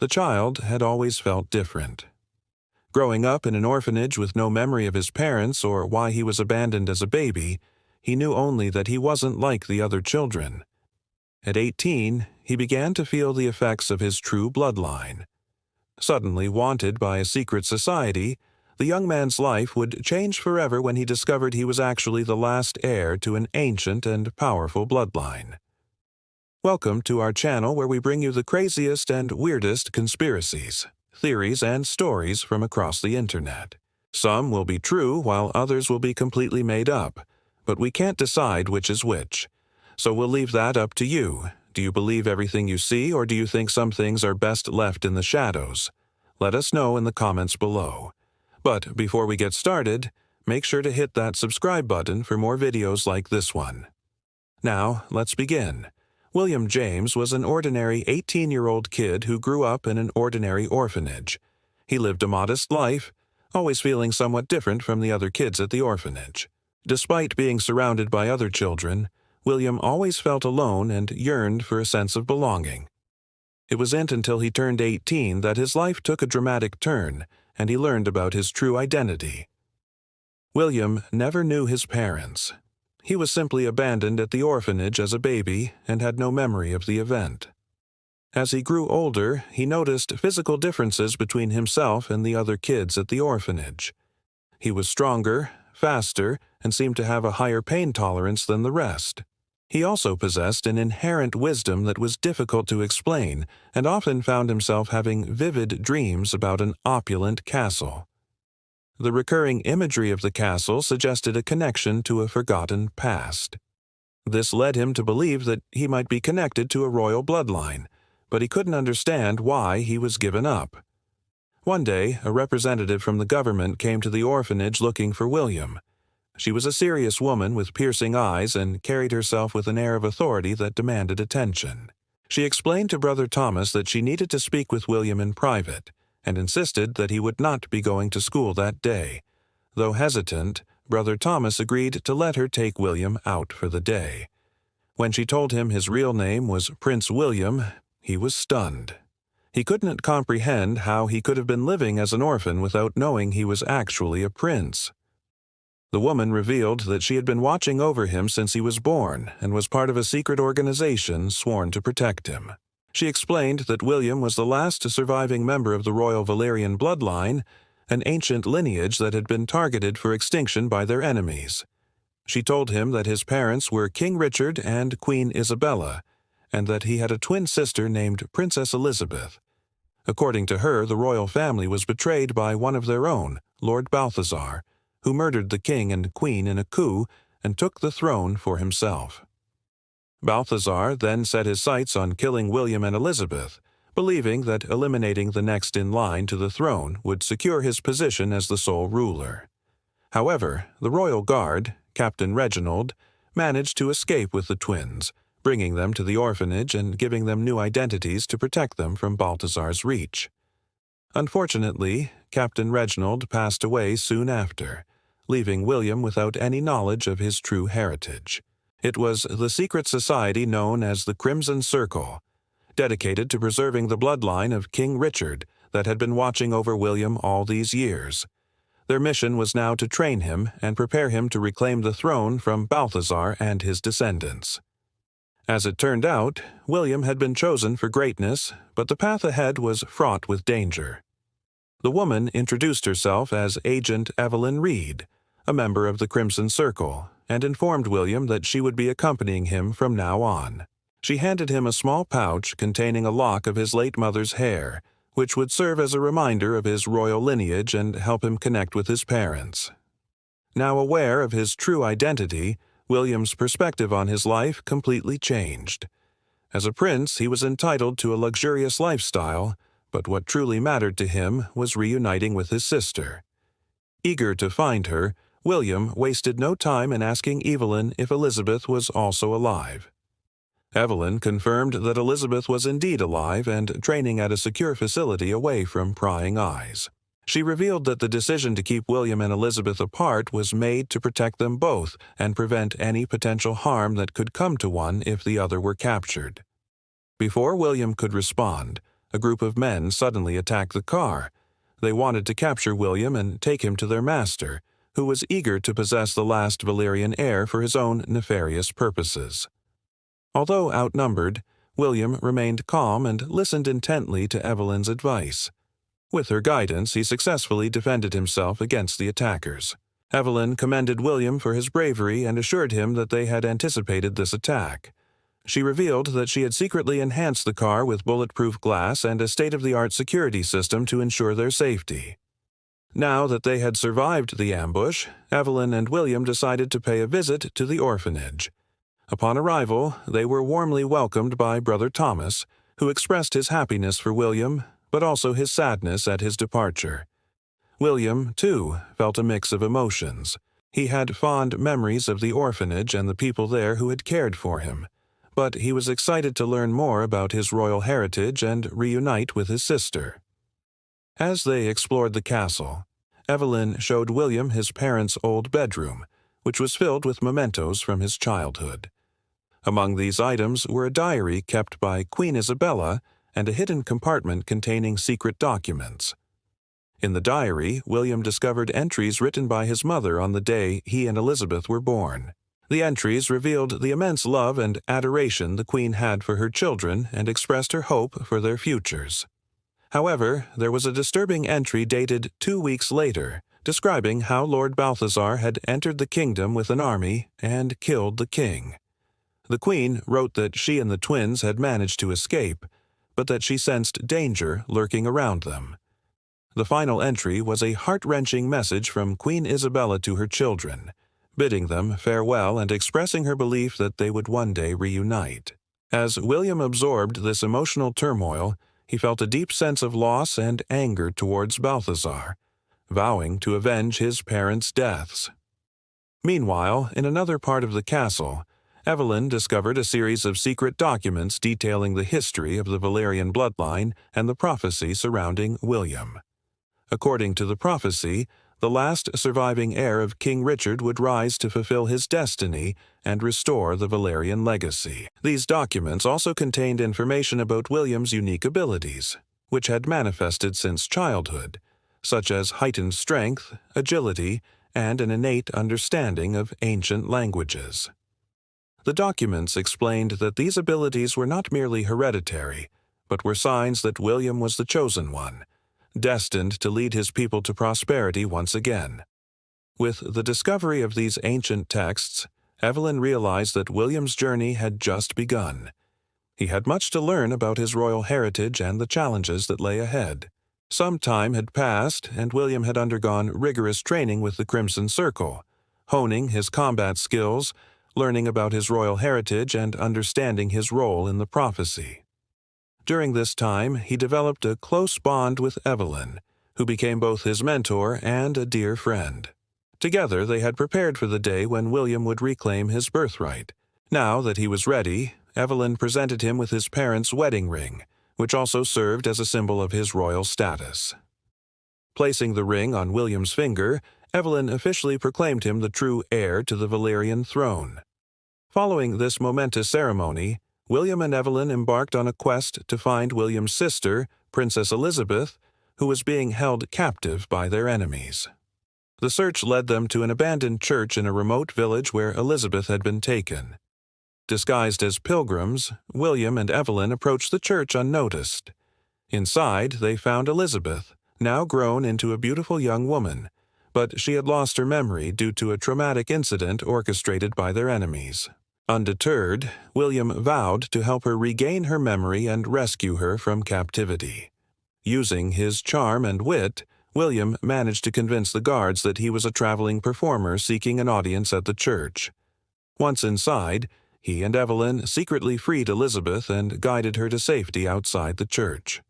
The child had always felt different. Growing up in an orphanage with no memory of his parents or why he was abandoned as a baby, he knew only that he wasn't like the other children. At 18, he began to feel the effects of his true bloodline. Suddenly wanted by a secret society, the young man's life would change forever when he discovered he was actually the last heir to an ancient and powerful bloodline. Welcome to our channel where we bring you the craziest and weirdest conspiracies, theories, and stories from across the internet. Some will be true while others will be completely made up, but we can't decide which is which. So we'll leave that up to you. Do you believe everything you see, or do you think some things are best left in the shadows? Let us know in the comments below. But before we get started, make sure to hit that subscribe button for more videos like this one. Now, let's begin. William James was an ordinary 18-year-old kid who grew up in an ordinary orphanage. He lived a modest life, always feeling somewhat different from the other kids at the orphanage. Despite being surrounded by other children, William always felt alone and yearned for a sense of belonging. It wasn't until he turned 18 that his life took a dramatic turn, and he learned about his true identity. William never knew his parents. He was simply abandoned at the orphanage as a baby and had no memory of the event. As he grew older, he noticed physical differences between himself and the other kids at the orphanage. He was stronger, faster, and seemed to have a higher pain tolerance than the rest. He also possessed an inherent wisdom that was difficult to explain and often found himself having vivid dreams about an opulent castle. The recurring imagery of the castle suggested a connection to a forgotten past. This led him to believe that he might be connected to a royal bloodline, but he couldn't understand why he was given up. One day, a representative from the government came to the orphanage looking for William. She was a serious woman with piercing eyes and carried herself with an air of authority that demanded attention. She explained to Brother Thomas that she needed to speak with William in private, and insisted that he would not be going to school that day. Though hesitant, Brother Thomas agreed to let her take William out for the day. When she told him his real name was Prince William, he was stunned. He couldn't comprehend how he could have been living as an orphan without knowing he was actually a prince. The woman revealed that she had been watching over him since he was born and was part of a secret organization sworn to protect him. She explained that William was the last surviving member of the royal Valyrian bloodline, an ancient lineage that had been targeted for extinction by their enemies. She told him that his parents were King Richard and Queen Isabella, and that he had a twin sister named Princess Elizabeth. According to her, the royal family was betrayed by one of their own, Lord Balthazar, who murdered the king and queen in a coup and took the throne for himself. Balthazar then set his sights on killing William and Elizabeth, believing that eliminating the next in line to the throne would secure his position as the sole ruler. However, the royal guard, Captain Reginald, managed to escape with the twins, bringing them to the orphanage and giving them new identities to protect them from Balthazar's reach. Unfortunately, Captain Reginald passed away soon after, leaving William without any knowledge of his true heritage. It was the secret society known as the Crimson Circle, dedicated to preserving the bloodline of King Richard that had been watching over William all these years. Their mission was now to train him and prepare him to reclaim the throne from Balthazar and his descendants. As it turned out, William had been chosen for greatness, but the path ahead was fraught with danger. The woman introduced herself as Agent Evelyn Reed, a member of the Crimson Circle, and informed William that she would be accompanying him from now on. She handed him a small pouch containing a lock of his late mother's hair, which would serve as a reminder of his royal lineage and help him connect with his parents. Now aware of his true identity, William's perspective on his life completely changed. As a prince, he was entitled to a luxurious lifestyle, but what truly mattered to him was reuniting with his sister. Eager to find her, William wasted no time in asking Evelyn if Elizabeth was also alive. Evelyn confirmed that Elizabeth was indeed alive and training at a secure facility away from prying eyes. She revealed that the decision to keep William and Elizabeth apart was made to protect them both and prevent any potential harm that could come to one if the other were captured. Before William could respond, a group of men suddenly attacked the car. They wanted to capture William and take him to their master, who was eager to possess the last Valyrian heir for his own nefarious purposes. Although outnumbered, William remained calm and listened intently to Evelyn's advice. With her guidance, he successfully defended himself against the attackers. Evelyn commended William for his bravery and assured him that they had anticipated this attack. She revealed that she had secretly enhanced the car with bulletproof glass and a state-of-the-art security system to ensure their safety. Now that they had survived the ambush, Evelyn and William decided to pay a visit to the orphanage. Upon arrival, they were warmly welcomed by Brother Thomas, who expressed his happiness for William, but also his sadness at his departure. William, too, felt a mix of emotions. He had fond memories of the orphanage and the people there who had cared for him, but he was excited to learn more about his royal heritage and reunite with his sister. As they explored the castle, Evelyn showed William his parents' old bedroom, which was filled with mementos from his childhood. Among these items were a diary kept by Queen Isabella and a hidden compartment containing secret documents. In the diary, William discovered entries written by his mother on the day he and Elizabeth were born. The entries revealed the immense love and adoration the Queen had for her children and expressed her hope for their futures. However, there was a disturbing entry dated 2 weeks later, describing how Lord Balthazar had entered the kingdom with an army and killed the king. The Queen wrote that she and the twins had managed to escape, but that she sensed danger lurking around them. The final entry was a heart-wrenching message from Queen Isabella to her children, bidding them farewell and expressing her belief that they would one day reunite. As William absorbed this emotional turmoil, he felt a deep sense of loss and anger towards Balthazar, vowing to avenge his parents' deaths. Meanwhile, in another part of the castle, Evelyn discovered a series of secret documents detailing the history of the Valyrian bloodline and the prophecy surrounding William. According to the prophecy, the last surviving heir of King Richard would rise to fulfill his destiny and restore the Valyrian legacy. These documents also contained information about William's unique abilities, which had manifested since childhood, such as heightened strength, agility, and an innate understanding of ancient languages. The documents explained that these abilities were not merely hereditary, but were signs that William was the chosen one, destined to lead his people to prosperity once again. With the discovery of these ancient texts, Evelyn realized that William's journey had just begun. He had much to learn about his royal heritage and the challenges that lay ahead. Some time had passed, and William had undergone rigorous training with the Crimson Circle, honing his combat skills, learning about his royal heritage, and understanding his role in the prophecy. During this time, he developed a close bond with Evelyn, who became both his mentor and a dear friend. Together, they had prepared for the day when William would reclaim his birthright. Now that he was ready, Evelyn presented him with his parents' wedding ring, which also served as a symbol of his royal status. Placing the ring on William's finger, Evelyn officially proclaimed him the true heir to the Valyrian throne. Following this momentous ceremony, William and Evelyn embarked on a quest to find William's sister, Princess Elizabeth, who was being held captive by their enemies. The search led them to an abandoned church in a remote village where Elizabeth had been taken. Disguised as pilgrims, William and Evelyn approached the church unnoticed. Inside, they found Elizabeth, now grown into a beautiful young woman, but she had lost her memory due to a traumatic incident orchestrated by their enemies. Undeterred, William vowed to help her regain her memory and rescue her from captivity. Using his charm and wit, William managed to convince the guards that he was a traveling performer seeking an audience at the church. Once inside, he and Evelyn secretly freed Elizabeth and guided her to safety outside the church.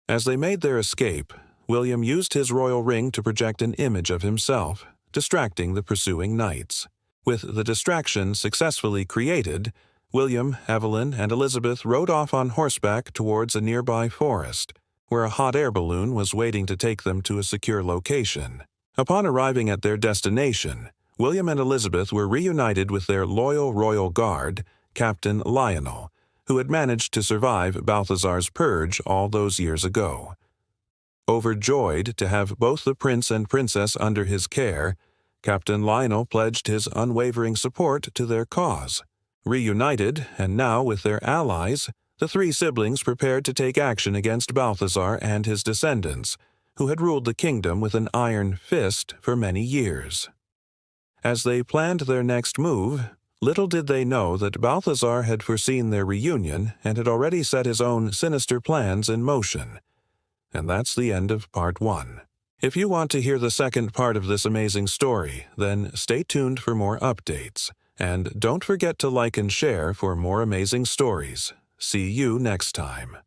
As they made their escape, William used his royal ring to project an image of himself, distracting the pursuing knights. With the distraction successfully created, William, Evelyn, and Elizabeth rode off on horseback towards a nearby forest, where a hot air balloon was waiting to take them to a secure location. Upon arriving at their destination, William and Elizabeth were reunited with their loyal royal guard, Captain Lionel, who had managed to survive Balthazar's purge all those years ago. Overjoyed to have both the prince and princess under his care, Captain Lionel pledged his unwavering support to their cause. Reunited, and now with their allies, the three siblings prepared to take action against Balthazar and his descendants, who had ruled the kingdom with an iron fist for many years. As they planned their next move, little did they know that Balthazar had foreseen their reunion and had already set his own sinister plans in motion. And that's the end of Part 1. If you want to hear the second part of this amazing story, then stay tuned for more updates. And don't forget to like and share for more amazing stories. See you next time.